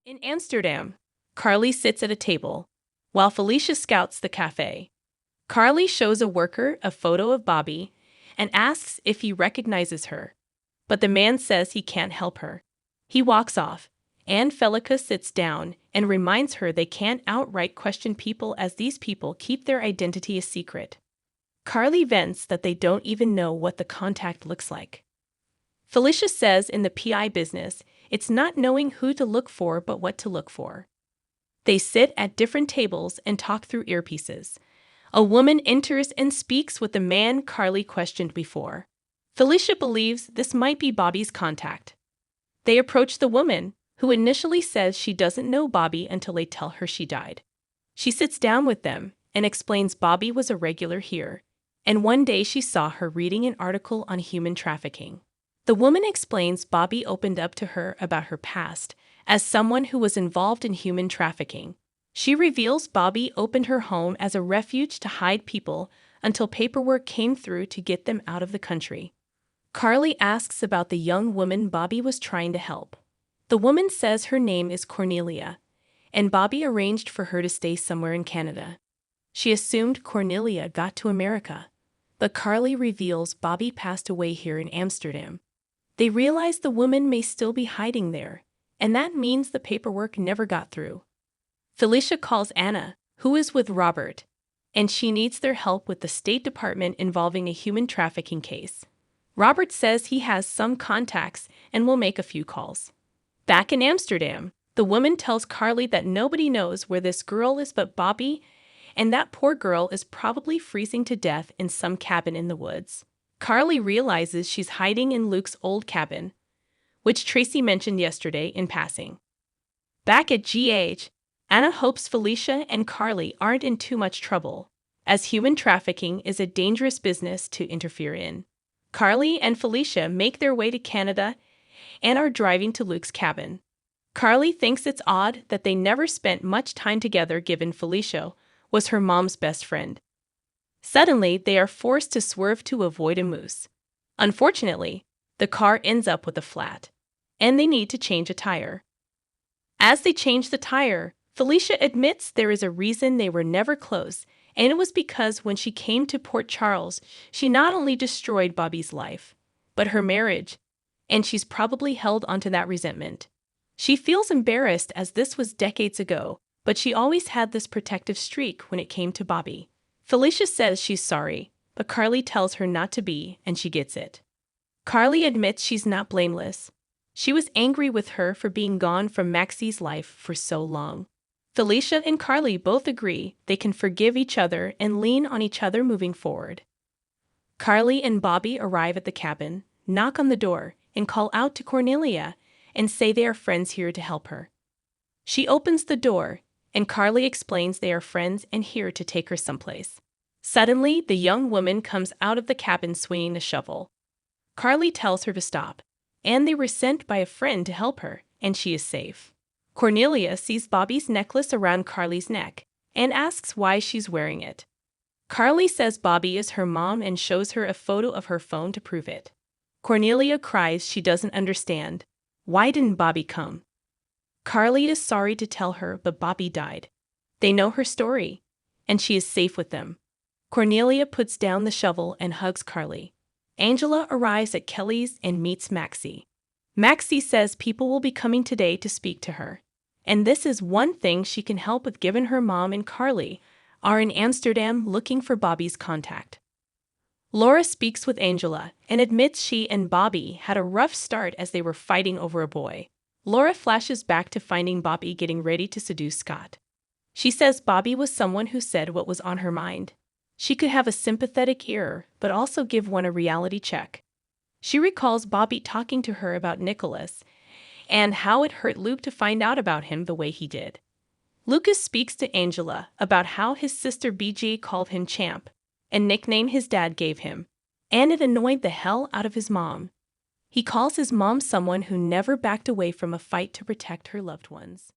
In Amsterdam, Carly sits at a table, while Felicia scouts the cafe. Carly shows a worker a photo of Bobby and asks if he recognizes her, but the man says he can't help her. He walks off, and Felicia sits down and reminds her they can't outright question people as these people keep their identity a secret. Carly vents that they don't even know what the contact looks like. Felicia says in the PI business, it's not knowing who to look for but what to look for. They sit at different tables and talk through earpieces. A woman enters and speaks with the man Carly questioned before. Felicia believes this might be Bobby's contact. They approach the woman, who initially says she doesn't know Bobby until they tell her she died. She sits down with them and explains Bobby was a regular here, and one day she saw her reading an article on human trafficking. The woman explains Bobby opened up to her about her past as someone who was involved in human trafficking. She reveals Bobby opened her home as a refuge to hide people until paperwork came through to get them out of the country. Carly asks about the young woman Bobby was trying to help. The woman says her name is Cornelia, and Bobby arranged for her to stay somewhere in Canada. She assumed Cornelia got to America, but Carly reveals Bobby passed away here in Amsterdam. They realize the woman may still be hiding there, and that means the paperwork never got through. Felicia calls Anna, who is with Robert, and she needs their help with the State Department involving a human trafficking case. Robert says he has some contacts and will make a few calls. Back in Amsterdam, the woman tells Carly that nobody knows where this girl is but Bobby, and that poor girl is probably freezing to death in some cabin in the woods. Carly realizes she's hiding in Luke's old cabin, which Tracy mentioned yesterday in passing. Back at GH, Anna hopes Felicia and Carly aren't in too much trouble, as human trafficking is a dangerous business to interfere in. Carly and Felicia make their way to Canada and are driving to Luke's cabin. Carly thinks it's odd that they never spent much time together given Felicia was her mom's best friend. Suddenly, they are forced to swerve to avoid a moose. Unfortunately, the car ends up with a flat, and they need to change a tire. As they change the tire, Felicia admits there is a reason they were never close, and it was because when she came to Port Charles, she not only destroyed Bobby's life, but her marriage, and she's probably held onto that resentment. She feels embarrassed as this was decades ago, but she always had this protective streak when it came to Bobby. Felicia says she's sorry, but Carly tells her not to be, and she gets it. Carly admits she's not blameless. She was angry with her for being gone from Maxie's life for so long. Felicia and Carly both agree they can forgive each other and lean on each other moving forward. Carly and Bobby arrive at the cabin, knock on the door, and call out to Cornelia and say they are friends here to help her. She opens the door, and Carly explains they are friends and here to take her someplace. Suddenly, the young woman comes out of the cabin swinging a shovel. Carly tells her to stop, and they were sent by a friend to help her, and she is safe. Cornelia sees Bobby's necklace around Carly's neck and asks why she's wearing it. Carly says Bobby is her mom and shows her a photo of her phone to prove it. Cornelia cries she doesn't understand. Why didn't Bobby come? Carly is sorry to tell her, but Bobby died. They know her story, and she is safe with them. Cornelia puts down the shovel and hugs Carly. Angela arrives at Kelly's and meets Maxie. Maxie says people will be coming today to speak to her, and this is one thing she can help with given her mom and Carly are in Amsterdam looking for Bobby's contact. Laura speaks with Angela and admits she and Bobby had a rough start as they were fighting over a boy. Laura flashes back to finding Bobby getting ready to seduce Scott. She says Bobby was someone who said what was on her mind. She could have a sympathetic ear, but also give one a reality check. She recalls Bobby talking to her about Nicholas and how it hurt Luke to find out about him the way he did. Lucas speaks to Angela about how his sister BG called him Champ, a nickname his dad gave him, and it annoyed the hell out of his mom. He calls his mom someone who never backed away from a fight to protect her loved ones.